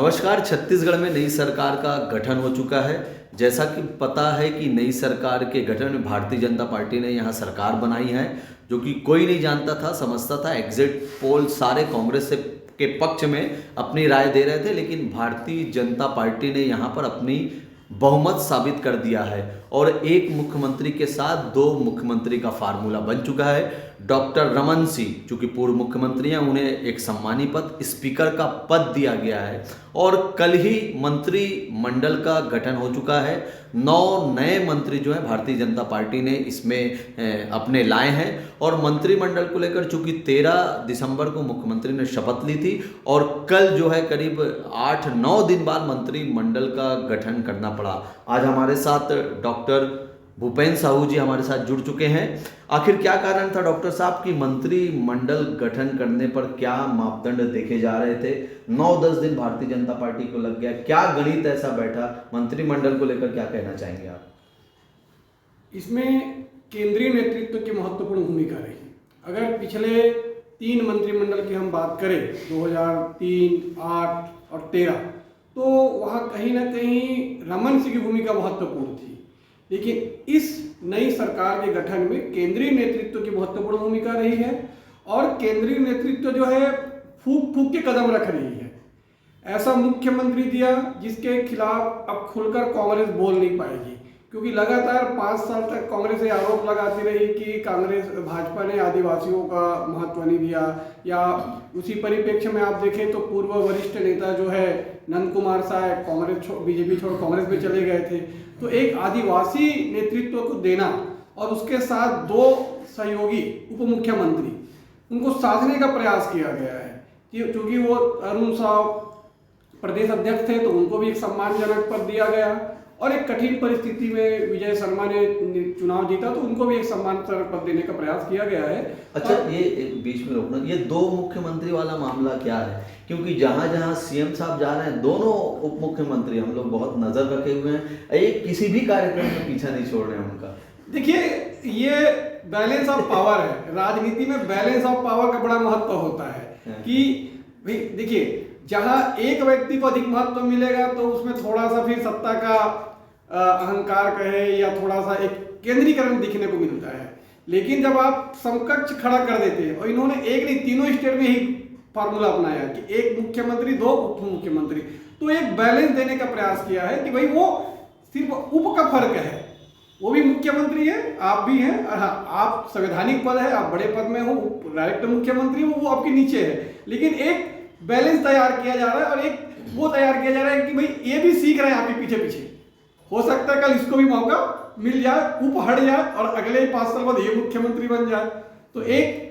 नमस्कार। छत्तीसगढ़ में नई सरकार का गठन हो चुका है। जैसा कि पता है कि नई सरकार के गठन में भारतीय जनता पार्टी ने यहाँ सरकार बनाई है, जो कि कोई नहीं जानता था, समझता था। एग्जिट पोल सारे कांग्रेस से के पक्ष में अपनी राय दे रहे थे, लेकिन भारतीय जनता पार्टी ने यहाँ पर अपनी बहुमत साबित कर दिया है और एक मुख्यमंत्री के साथ दो मुख्यमंत्री का फार्मूला बन चुका है। डॉक्टर रमन सिंह, जो कि पूर्व मुख्यमंत्री हैं, उन्हें एक सम्मानी पद, स्पीकर का पद दिया गया है और कल ही मंत्रिमंडल का गठन हो चुका है। 9 नए मंत्री जो हैं भारतीय जनता पार्टी ने इसमें अपने लाए हैं और मंत्रिमंडल को लेकर चूंकि 13 दिसंबर को मुख्यमंत्री ने शपथ ली थी और कल जो है करीब 8-9 दिन बाद मंत्रिमंडल का गठन करना पड़ा। आज हमारे साथ डॉक्टर भूपेंद्र साहू जी हमारे साथ जुड़ चुके हैं। आखिर क्या कारण था डॉक्टर साहब कि मंत्रिमंडल गठन करने पर क्या मापदंड देखे जा रहे थे? 9-10 दिन भारतीय जनता पार्टी को लग गया, क्या गणित ऐसा बैठा? मंत्रिमंडल को लेकर क्या कहना चाहेंगे आप? इसमें केंद्रीय नेतृत्व की महत्वपूर्ण भूमिका रही। अगर पिछले 3 मंत्रिमंडल की हम बात करें 2003, 8 और 13, तो वहाँ कहीं ना कहीं रमन सिंह की भूमिका महत्वपूर्ण थी। लेकिन इस नई सरकार के गठन में केंद्रीय नेतृत्व की महत्वपूर्ण भूमिका रही है और केंद्रीय नेतृत्व जो है फूंक फूंक के कदम रख रही है। ऐसा मुख्यमंत्री दिया जिसके खिलाफ अब खुलकर कांग्रेस बोल नहीं पाएगी, क्योंकि लगातार 5 साल तक कांग्रेस ये आरोप लगाती रही कि भाजपा ने आदिवासियों का महत्व नहीं दिया। या उसी परिप्रेक्ष्य में आप देखें तो पूर्व वरिष्ठ नेता जो है नंद कुमार साहब कांग्रेस बीजेपी छोड़ कांग्रेस में चले गए थे। तो एक आदिवासी नेतृत्व को देना और उसके साथ 2 सहयोगी उप मुख्यमंत्री उनको साधने का प्रयास किया गया है कि चूंकि वो अरुण साहब प्रदेश अध्यक्ष थे तो उनको भी एक सम्मानजनक पद दिया गया और एक कठिन परिस्थिति में विजय शर्मा ने चुनाव जीता तो उनको भी एक सम्मानजनक पद देने का प्रयास किया गया है। अच्छा, ये बीच में रोकना, ये 2 मुख्यमंत्री वाला मामला क्या है? क्योंकि जहां जहां सीएम साहब जा रहे हैं, दोनों उप मुख्यमंत्री हम लोग बहुत नजर रखे हुए हैं, एक किसी भी कार्यक्रम में पीछा नहीं छोड़ रहे हैं उनका। देखिए, ये बैलेंस ऑफ पावर है। राजनीति में बैलेंस ऑफ पावर का बड़ा महत्व होता है कि भाई देखिए, जहां एक व्यक्ति को अधिक महत्व मिलेगा तो उसमें थोड़ा सा फिर सत्ता का अहंकार कहे या थोड़ा सा एक केंद्रीकरण दिखने को मिलता है। लेकिन जब आप समकक्ष खड़ा कर देते हैं, और इन्होंने एक नहीं तीनों स्टेट में ही फार्मूला अपनाया कि एक मुख्यमंत्री 2 उप मुख्यमंत्री, तो एक बैलेंस देने का प्रयास किया है कि भाई वो सिर्फ उप का फर्क है, वो भी मुख्यमंत्री है, आप भी हैं, और हाँ, आप संवैधानिक पद है, आप बड़े पद में हो, डायरेक्ट मुख्यमंत्री हो, वो आपके नीचे है। लेकिन एक बैलेंस तैयार किया जा रहा है और एक वो तैयार किया जा रहा है कि भाई ये भी सीख रहे हैं आपके पीछे पीछे, हो सकता है कल इसको भी मौका मिल जाए, उप हट जाए और अगले 5 साल बाद ये मुख्यमंत्री बन जाए। तो एक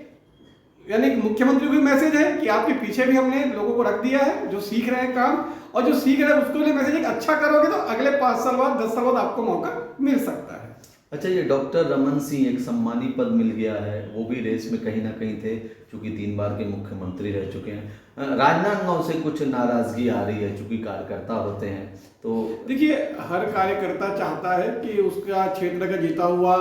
यानी मुख्यमंत्री को भी मैसेज है कि आपके पीछे भी हमने लोगों को रख दिया है जो सीख रहे हैं काम, और जो सीख रहे हैं उसको लिए मैसेज है कि अच्छा करोगे तो अगले 5 साल बाद 10 साल बाद आपको मौका मिल सकता है। अच्छा, ये डॉक्टर रमन सिंह एक सम्मानी पद मिल गया है, वो भी रेस में कहीं ना कहीं थे, चूंकि 3 बार के मुख्यमंत्री रह चुके हैं। राजनांदगांव से कुछ नाराजगी आ रही है, चूंकि कार्यकर्ता होते हैं। तो देखिए, हर कार्यकर्ता चाहता है कि उसका क्षेत्र का जीता हुआ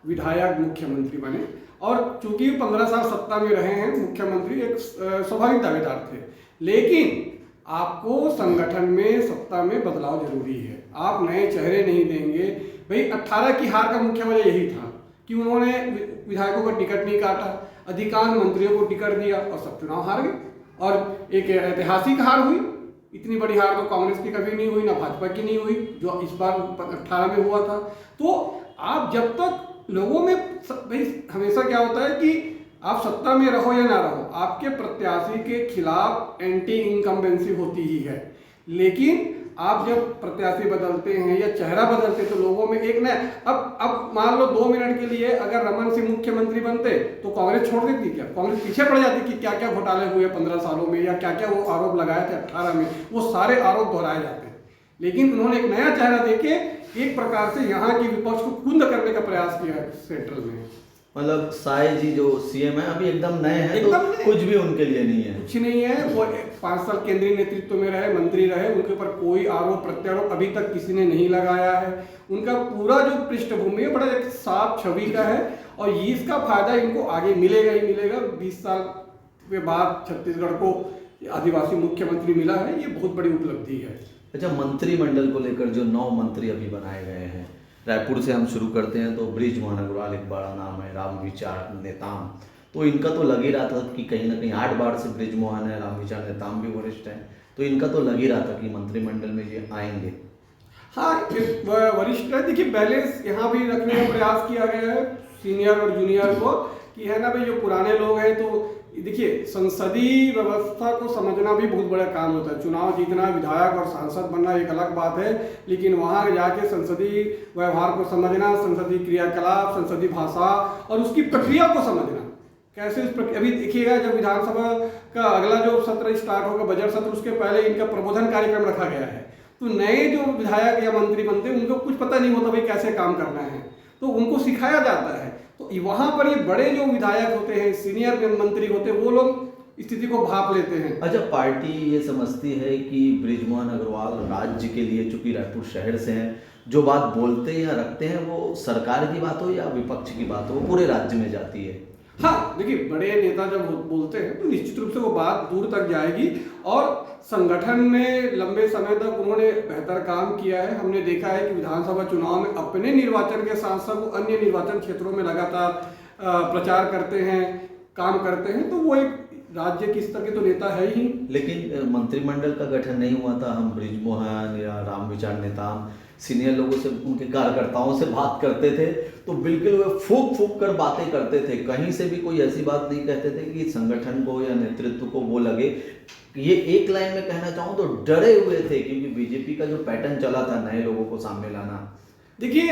विधायक मुख्यमंत्री बने, और चूंकि 15 साल सत्ता में रहे हैं मुख्यमंत्री, एक स्वाभाविक दावेदार थे। लेकिन आपको संगठन में सत्ता में बदलाव जरूरी है। आप नए चेहरे नहीं देंगे। भाई 18 की हार का मुख्य वजह यही था कि उन्होंने विधायकों का टिकट नहीं काटा, अधिकांश मंत्रियों को टिकट दिया और सब चुनाव हार गए, और एक ऐतिहासिक हार हुई। इतनी बड़ी हार तो कांग्रेस की कभी नहीं हुई, ना भाजपा की नहीं हुई, जो इस बार 18 में हुआ था। तो आप जब तक लोगों में भाई हमेशा क्या होता है कि आप सत्ता में रहो या ना रहो, आपके प्रत्याशी के खिलाफ एंटी इनकम्बेंसी होती ही है। लेकिन आप जब प्रत्याशी बदलते हैं या चेहरा बदलते हैं तो लोगों में एक नया, अब मान लो 2 मिनट के लिए अगर रमन सिंह मुख्यमंत्री बनते तो कांग्रेस छोड़ देती क्या? कांग्रेस पीछे पड़ जाती कि क्या क्या घोटाले हुए 15 सालों में, या क्या क्या वो आरोप लगाए थे 18 में, वो सारे आरोप दोहराए जाते हैं। लेकिन उन्होंने एक नया चेहरा देके एक प्रकार से यहाँ की विपक्ष को कुंद करने का प्रयास किया है सेंट्रल में। मतलब साय जी जो सीएम है अभी एकदम नए हैं, तो कुछ भी उनके लिए नहीं है, कुछ नहीं है। वो 5 साल केंद्रीय नेतृत्व में रहे, मंत्री रहे, उनके ऊपर कोई आरोप प्रत्यारोप अभी तक किसी ने नहीं लगाया है। उनका पूरा जो पृष्ठभूमि है बड़ा एक साफ छवि का है, और इसका फायदा इनको आगे मिलेगा ही मिलेगा। 20 साल के बाद छत्तीसगढ़ को आदिवासी मुख्यमंत्री मिला है, ये बहुत बड़ी उपलब्धि है। अच्छा, मंत्रिमंडल को लेकर जो 9 मंत्री अभी बनाए गए हैं, रायपुर से हम शुरू करते हैं तो बृजमोहन अग्रवाल एक बड़ा नाम है, रामविचार नेताम, तो इनका तो लग ही रहा था कि कहीं ना कहीं 8 बार से बृजमोहन है, रामविचार नेताम भी वरिष्ठ हैं, तो इनका तो लग ही रहा था कि मंत्रिमंडल में ये आएंगे। हाँ, वरिष्ठ है। देखिए, बैलेंस यहाँ भी रखने का प्रयास किया गया है सीनियर और जूनियर को, कि है ना भाई, जो पुराने लोग हैं तो देखिए, संसदीय व्यवस्था को समझना भी बहुत बड़ा काम होता है। चुनाव जीतना, विधायक और सांसद बनना एक अलग बात है, लेकिन वहाँ जाके संसदीय व्यवहार को समझना, संसदीय क्रियाकलाप, संसदीय भाषा और उसकी प्रक्रिया को समझना, कैसे उस प्रक्रिया। अभी देखिएगा, जब विधानसभा का अगला जो सत्र स्टार्ट होगा, बजट सत्र, उसके पहले इनका प्रबोधन कार्यक्रम रखा गया है। तो नए जो विधायक या मंत्री बनते हैं, उनको कुछ पता नहीं होता भाई कैसे काम करना है, तो उनको सिखाया जाता है। तो वहाँ पर ये बड़े जो विधायक होते हैं, सीनियर मंत्री होते हैं, वो लोग स्थिति को भाप लेते हैं। अच्छा, पार्टी ये समझती है कि बृजमोहन अग्रवाल राज्य के लिए, चूंकि रायपुर शहर से हैं, जो बात बोलते हैं या रखते हैं, वो सरकार की बात हो या विपक्ष की बात हो, वो पूरे राज्य में जाती है। हाँ, देखिए, बड़े नेता जब बोलते हैं तो निश्चित रूप से वो बात दूर तक जाएगी, और संगठन में लंबे समय तक उन्होंने बेहतर काम किया है। हमने देखा है कि विधानसभा चुनाव में अपने निर्वाचन के साथ साथ वो अन्य निर्वाचन क्षेत्रों में लगातार प्रचार करते हैं, काम करते हैं, तो वो एक राज्य की स्तर के तो नेता है ही। लेकिन मंत्रिमंडल का गठन नहीं हुआ था, हम बृजमोहन या रामविचार नेताम सीनियर लोगों से, उनके कार्यकर्ताओं से बात करते थे, तो बिल्कुल वे फूक फूक कर बातें करते थे, कहीं से भी कोई ऐसी बात नहीं कहते थे कि संगठन को या नेतृत्व को वो लगे। ये एक लाइन में कहना चाहूँ तो डरे हुए थे, क्योंकि बीजेपी का जो पैटर्न चला था नए लोगों को सामने लाना। देखिए,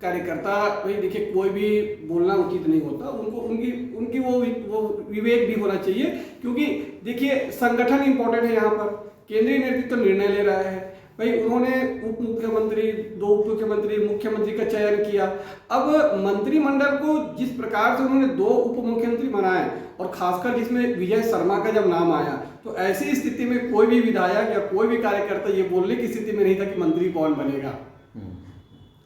कार्यकर्ता भाई, देखिए, कोई भी बोलना उचित नहीं होता, उनको उनकी वो विवेक भी होना चाहिए, क्योंकि देखिए, संगठन इंपॉर्टेंट है। यहाँ पर केंद्रीय नेतृत्व निर्णय ले रहा है भाई, उन्होंने उप मुख्यमंत्री, 2 उप मुख्यमंत्री, मुख्यमंत्री का चयन किया। अब मंत्रिमंडल को जिस प्रकार से उन्होंने 2 उप मुख्यमंत्री बनाए, और खासकर जिसमें विजय शर्मा का जब नाम आया, तो ऐसी स्थिति में कोई भी विधायक या कोई भी कार्यकर्ता ये बोलने की स्थिति में नहीं था कि मंत्री कौन बनेगा।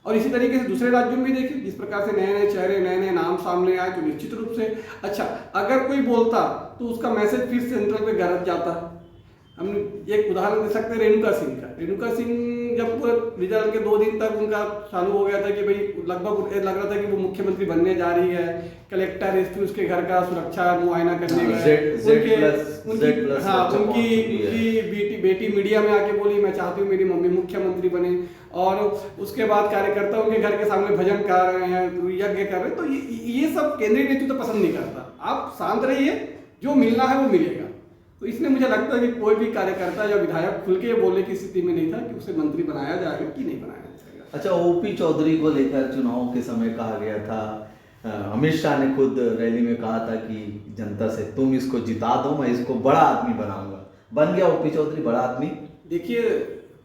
और इसी तरीके से दूसरे राज्यों में भी देखिए, जिस प्रकार से नए नए चेहरे, नए नए नाम सामने आए, तो निश्चित रूप से अच्छा, अगर कोई बोलता तो उसका मैसेज फिर सेंट्रल पे गलत जाता। हम एक उदाहरण दे सकते हैं रेणुका सिंह का। रेणुका सिंह जब रिजल्ट के 2 दिन तक उनका चालू हो गया था कि भाई लगभग लग रहा था कि वो मुख्यमंत्री बनने जा रही है, कलेक्टर एसपी उसके घर का सुरक्षा मुआयना करने गए, उनकी बेटी मीडिया में आके बोली मैं चाहती हूँ मेरी मम्मी मुख्यमंत्री बने, और उसके बाद कार्यकर्ता उनके घर के सामने भजन कर रहे हैं, यज्ञ कर रहे हैं। तो ये सब केंद्रीय नेतृत्व तो पसंद नहीं करता। आप शांत रहिए, जो मिलना है वो मिलेगा। तो इसलिए मुझे लगता है कि कोई भी कार्यकर्ता या विधायक खुल के बोलने की स्थिति में नहीं था कि उसे मंत्री बनाया जाएगा कि नहीं बनाया जाएगा। अच्छा, ओपी चौधरी को लेकर चुनाव के समय कहा गया था, अमित शाह ने खुद रैली में कहा था कि जनता से तुम इसको जिता दो, मैं इसको बड़ा आदमी बनाऊंगा। बन गया ओपी चौधरी बड़ा आदमी? देखिए,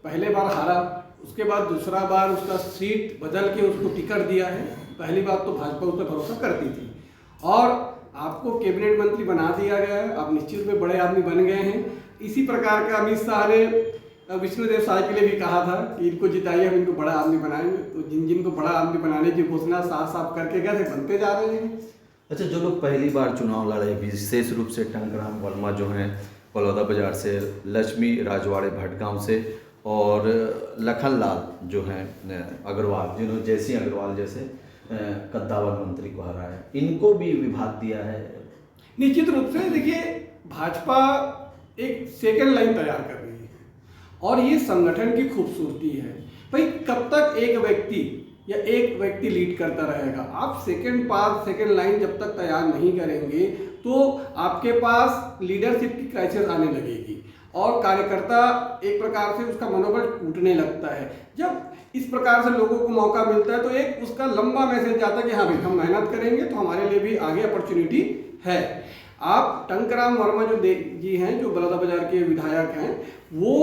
पहले बार हारा, उसके बाद दूसरा बार उसका सीट बदल के उसको टिकट दिया है। पहली बात तो भाजपा उस पर भरोसा करती थी, और आपको कैबिनेट मंत्री बना दिया गया है, आप निश्चित में बड़े आदमी बन गए हैं। इसी प्रकार का अमित शाह ने विष्णुदेव साय के लिए भी कहा था कि इनको जिताइए, हम इनको बड़ा आदमी बनाएंगे। तो जिनको बड़ा आदमी बनाने की घोषणा साफ साफ करके गए थे, बनते जा रहे हैं। अच्छा, जो लोग पहली बार चुनाव लड़े, विशेष रूप से टंकराम वर्मा जो हैं बलौदा बाजार से, लक्ष्मी राजवाड़े भटगांव से, और लखनलाल जो हैं अग्रवाल, जिन्होंने जयसिंह अग्रवाल जैसे कद्दावर मंत्री को हराया, इनको भी विभाग दिया है। निश्चित रूप से देखिए, भाजपा एक सेकंड लाइन तैयार कर रही है, और ये संगठन की खूबसूरती है। भाई, कब तक एक व्यक्ति लीड करता रहेगा? आप सेकंड लाइन जब तक तैयार नहीं करेंगे, तो आपके पास लीडरशिप की क्राइसिस आने लगेगी, और कार्यकर्ता एक प्रकार से उसका मनोबल टूटने लगता है। जब इस प्रकार से लोगों को मौका मिलता है, तो एक उसका लंबा मैसेज जाता है कि हाँ भाई, हम मेहनत करेंगे तो हमारे लिए भी आगे अपॉर्चुनिटी है। आप टंकराम वर्मा जो जी हैं, जो बलौदा बाजार के विधायक हैं, वो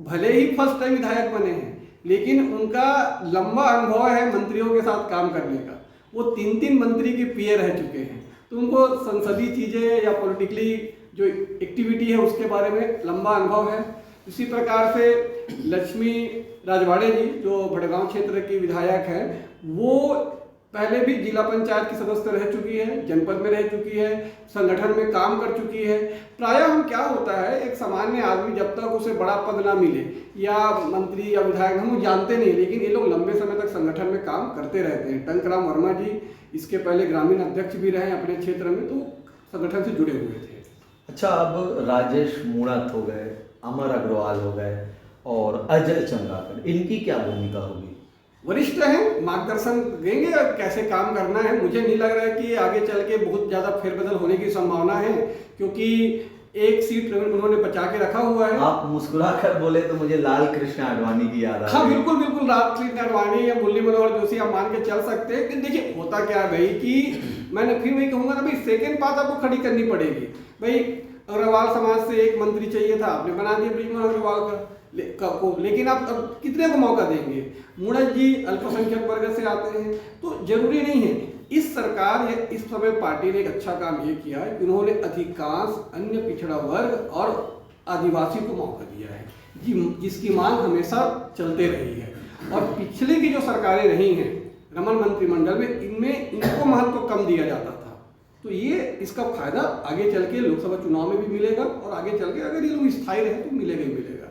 भले ही फर्स्ट टाइम विधायक बने हैं, लेकिन उनका लंबा अनुभव है मंत्रियों के साथ काम करने का। वो 3 मंत्री के पीए रह चुके हैं, तो उनको संसदीय चीज़ें या पॉलिटिकली जो एक्टिविटी है उसके बारे में लंबा अनुभव है। इसी प्रकार से लक्ष्मी राजवाड़े जी, जो भटगांव क्षेत्र की विधायक हैं, वो पहले भी जिला पंचायत की सदस्य रह चुकी है, जनपद में रह चुकी है, संगठन में काम कर चुकी है। प्रायः हम क्या होता है, एक सामान्य आदमी जब तक उसे बड़ा पद ना मिले या मंत्री या विधायक, हम जानते नहीं, लेकिन ये लोग लंबे समय तक संगठन में काम करते रहते हैं। टंकराम वर्मा जी इसके पहले ग्रामीण अध्यक्ष भी रहे अपने क्षेत्र में, तो संगठन से जुड़े हुए थे। अच्छा, अब राजेश मूणत हो गए, अमर अग्रवाल हो गए और अजय चंद्राकर, इनकी क्या भूमिका होगी? वरिष्ठ हैं, मार्गदर्शन देंगे कैसे काम करना है। मुझे नहीं लग रहा है कि आगे चल के बहुत ज़्यादा फेरबदल होने की संभावना है, क्योंकि एक सीट उन्होंने बचा के रखा हुआ है। आप मुस्कुरा कर बोले तो मुझे लाल कृष्ण आडवाणी की याद आ हाँ गई। बिल्कुल बिल्कुल, लाल कृष्ण आडवाणी या मुरली मनोहर जोशी आप मान के चल सकते हैं। कि देखिए होता क्या है भाई, कि मैंने फिर वही कहूँगा ना भाई, सेकेंड बात आपको खड़ी करनी पड़ेगी। भाई अग्रवाल समाज से एक मंत्री चाहिए था, आपने बना दिया ब्रिजमोहन अग्रवाल को, लेकिन आप अब कितने को मौका देंगे? मूणत जी अल्पसंख्यक वर्ग से आते हैं, तो जरूरी नहीं है। इस सरकार या इस समय पार्टी ने एक अच्छा काम ये किया है कि उन्होंने अधिकांश अन्य पिछड़ा वर्ग और आदिवासी को मौका दिया है, जिसकी मांग हमेशा चलते रही है। और पिछले की जो सरकारें रही हैं रमन मंत्रिमंडल में, इनमें इनको महत्व कम दिया जाता था। तो ये इसका फायदा आगे चल के लोकसभा चुनाव में भी मिलेगा, और आगे चल के अगर ये लोग स्थायी रहे तो मिलेगा ही मिलेगा।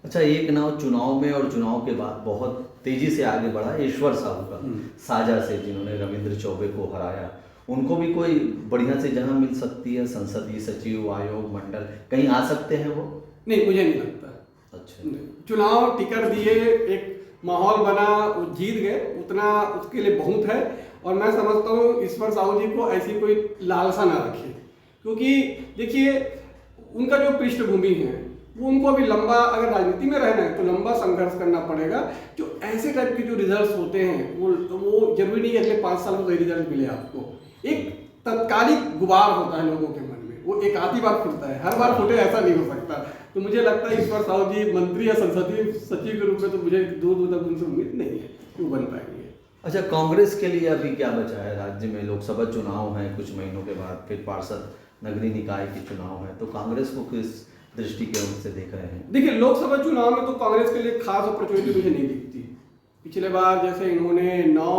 अच्छा, एक नाव चुनाव में और चुनाव के बाद बहुत तेजी से आगे बढ़ा ईश्वर साहू का, साजा से, जिन्होंने रविंद्र चौबे को हराया। उनको भी कोई बढ़िया से जगह मिल सकती है? संसदीय सचिव, आयोग, मंडल, कहीं आ सकते हैं वो? नहीं, मुझे नहीं लगता। अच्छा, चुनाव टिकट दिए, एक माहौल बना, वो जीत गए, उतना उसके लिए बहुत है। और मैं समझता हूँ ईश्वर साहू जी को ऐसी कोई लालसा ना रखे, क्योंकि देखिए उनका जो पृष्ठभूमि है वो उनको अभी लंबा, अगर राजनीति में रहना है तो लंबा संघर्ष करना पड़ेगा। जो ऐसे टाइप के जो रिजल्ट्स होते हैं वो जरूरी नहीं है अगले 5 साल में कोई रिजल्ट मिले आपको। एक तत्कालिक गुबार होता है लोगों के मन में, वो एक आधी बार फूटता है, हर बार फूटे ऐसा नहीं हो सकता। तो मुझे लगता है ईश्वर साहू जी मंत्री या संसदीय सचिव के रूप में तो मुझे दूर तक उनसे उम्मीद नहीं है कि वो बन पाएंगे। अच्छा, कांग्रेस के लिए अभी क्या बचा है? राज्य में लोकसभा चुनाव है कुछ महीनों के बाद, फिर पार्षद नगरीय निकाय के चुनाव है, तो कांग्रेस को किस दृष्टिकोण से देख रहे हैं? देखिए लोकसभा चुनाव में तो कांग्रेस के लिए खास अपॉर्चुनिटी मुझे नहीं दिखती। पिछले बार जैसे इन्होंने 9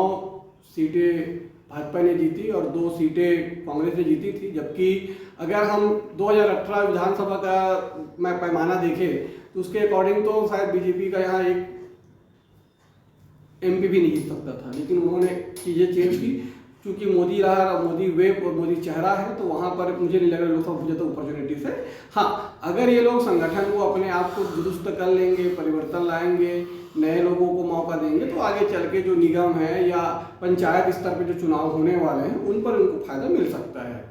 सीटें भाजपा ने जीती और 2 सीटें कांग्रेस ने जीती थी, जबकि अगर हम 2018 विधानसभा का मैं पैमाना देखें तो उसके अकॉर्डिंग तो शायद बीजेपी का यहाँ एक MP भी नहीं जीत सकता था। लेकिन उन्होंने चीज़ें चेंज की, क्योंकि मोदी रहा, मोदी वेब और मोदी चेहरा है, तो वहाँ पर मुझे नहीं लग रहा लोकसभा मुझे तो अपॉर्चुनिटीज है। हाँ, अगर ये लोग संगठन को अपने आप को दुरुस्त कर लेंगे, परिवर्तन लाएंगे, नए लोगों को मौका देंगे, तो आगे चल के जो निगम है या पंचायत स्तर पे जो चुनाव होने वाले हैं उन पर उनको फायदा मिल सकता है।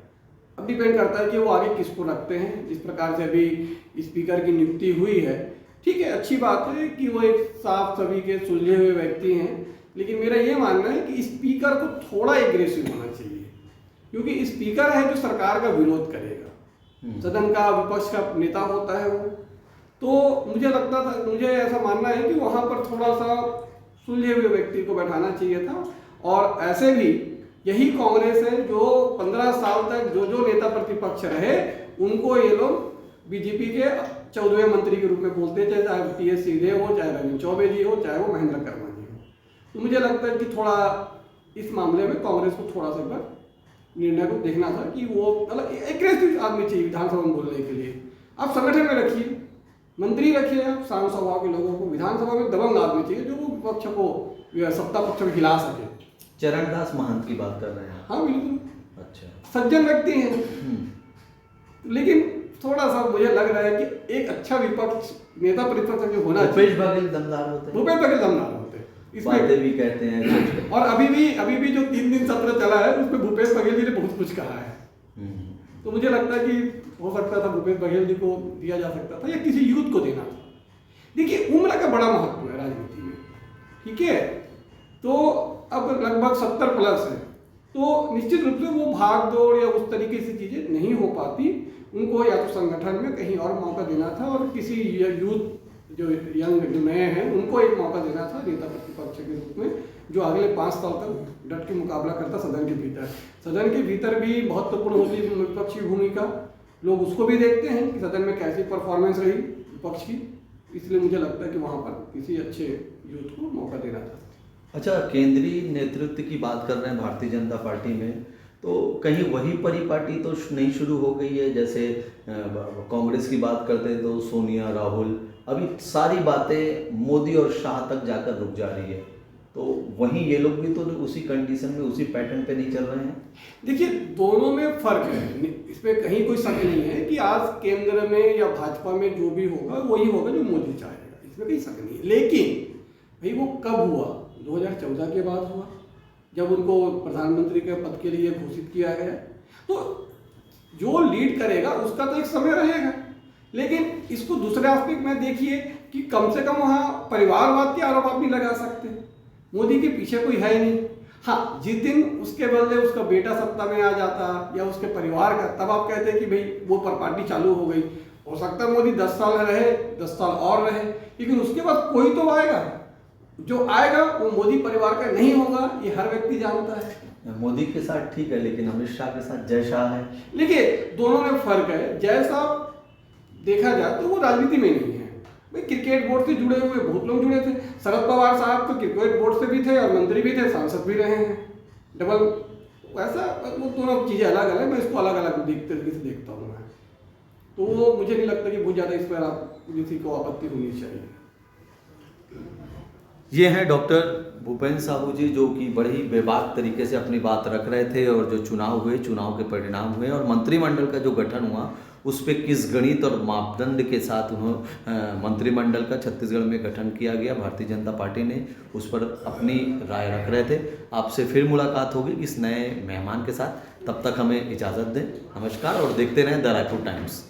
अब डिपेंड करता है कि वो आगे किसको रखते हैं। जिस प्रकार से अभी स्पीकर की नियुक्ति हुई है, ठीक है, अच्छी बात है कि वो एक साफ सभी के सुलझे हुए व्यक्ति हैं, लेकिन मेरा ये मानना है कि स्पीकर को थोड़ा एग्रेसिव होना चाहिए, क्योंकि स्पीकर है जो सरकार का विरोध करेगा, सदन का विपक्ष का नेता होता है वो। तो मुझे ऐसा मानना है कि वहाँ पर थोड़ा सा सुलझे हुए व्यक्ति को बैठाना चाहिए था। और ऐसे भी यही कांग्रेस है जो 15 साल तक जो नेता प्रतिपक्ष रहे उनको ये लोग बीजेपी के 14वें मंत्री के रूप में बोलते हैं, चाहे TS सिंहदेव हो, चाहे रविंद्र चौबे जी हो, चाहे वो महेंद्र कर्मा जी हो। तो मुझे लगता है कि थोड़ा इस मामले में कांग्रेस को थोड़ा सा एक बार निर्णय को देखना था कि वो मतलब एग्रेसिव आदमी चाहिए विधानसभा में बोलने के लिए। आप संगठन में रखिए, मंत्री रखिए, आप शांत स्वभाव के लोगों को। विधानसभा में दबंग आदमी चाहिए जो वो विपक्ष को, सत्ता पक्ष को हिला सके। चरणदास महंत की बात कर रहे हैं? हाँ बिल्कुल, अच्छा, सज्जन व्यक्ति हैं, लेकिन थोड़ा सा मुझे लग रहा है कि एक अच्छा विपक्ष नेता प्रतिपक्ष जो होना चाहिए। भूपेश बघेल दमदार होते हैं। भूपेश बघेल दमदार होते हैं, बातें भी कहते हैं। और अभी भी जो 3 दिन सत्र चला है उसमें भूपेश बघेल जी ने बहुत कुछ कहा है। तो मुझे लगता है कि हो सकता था भूपेश बघेल जी को दिया जा सकता था या किसी यूथ को देना था। देखिए उम्र का बड़ा महत्व है राजनीति में, ठीक है। तो अब लगभग 70 प्लस है, तो निश्चित रूप से वो भाग दौड़ या उस तरीके से चीज़ें नहीं हो पाती। उनको या तो संगठन में कहीं और मौका देना था और किसी यूथ जो यंग जो नए हैं उनको एक मौका देना था नेता प्रतिपक्ष के रूप में, जो अगले 5 साल तक डट के मुकाबला करता सदन के भीतर। सदन के भीतर भी महत्वपूर्ण होती है विपक्षी भूमिका, लोग उसको भी देखते हैं कि सदन में कैसी परफॉर्मेंस रही विपक्ष की। इसलिए मुझे लगता है कि वहाँ पर किसी अच्छे यूथ को मौका देना था। अच्छा, केंद्रीय नेतृत्व की बात कर रहे हैं भारतीय जनता पार्टी में, तो कहीं वही परिपाटी तो नहीं शुरू हो गई है? जैसे कांग्रेस की बात करते हैं तो सोनिया, राहुल, अभी सारी बातें मोदी और शाह तक जाकर रुक जा रही है, तो वहीं ये लोग भी तो उसी कंडीशन में, उसी पैटर्न पे नहीं चल रहे हैं? देखिए, दोनों में फर्क है, इसमें कहीं कोई शक नहीं है कि आज केंद्र में या भाजपा में जो भी होगा वही होगा जो मोदी चाहेगा, इसमें कहीं शक नहीं है। लेकिन भाई वो कब हुआ? 2014 के बाद हुआ, जब उनको प्रधानमंत्री के पद के लिए घोषित किया गया। तो जो लीड करेगा उसका तो एक समय रहेगा, लेकिन इसको दूसरे एस्पेक्ट में देखिए कि कम से कम वहाँ परिवारवाद के आरोप आप नहीं लगा सकते। मोदी के पीछे कोई है ही नहीं। हाँ, जिस दिन उसके बदले उसका बेटा सत्ता में आ जाता या उसके परिवार का, तब आप कहते हैं कि भाई वो पार्टी चालू हो गई। हो सकता है मोदी 10 साल रहे, 10 साल और रहे, लेकिन उसके बाद कोई तो आएगा। जो आएगा वो मोदी परिवार का नहीं होगा, ये हर व्यक्ति जानता है। मोदी के साथ ठीक है, लेकिन अमित शाह के साथ जय शाह है। देखिए, दोनों में फर्क है। जय साहब देखा जाए तो वो राजनीति में नहीं है भाई, क्रिकेट बोर्ड से जुड़े हुए बहुत लोग जुड़े थे। शरद पवार साहब तो क्रिकेट बोर्ड से भी थे और मंत्री भी थे, सांसद भी रहे हैं, डबल। वैसा वो दोनों चीज़ें अलग अलग, मैं इसको अलग अलग तरीके से देखता हूँ मैं। तो वो मुझे नहीं लगता कि बहुत ज़्यादा इस पर आप किसी को आपत्ति होनी चाहिए। ये हैं डॉक्टर भूपेंद्र साहू जी, जो कि बड़े ही बेबाक तरीके से अपनी बात रख रहे थे, और जो चुनाव हुए, चुनाव के परिणाम हुए और मंत्रिमंडल का जो गठन हुआ उस पर किस गणित और मापदंड के साथ उन्होंने मंत्रिमंडल का छत्तीसगढ़ में गठन किया गया, भारतीय जनता पार्टी ने उस पर अपनी राय रख रहे थे। आपसे फिर मुलाकात होगी इस नए मेहमान के साथ, तब तक हमें इजाज़त दें। नमस्कार, और देखते रहें द रायपुर टाइम्स।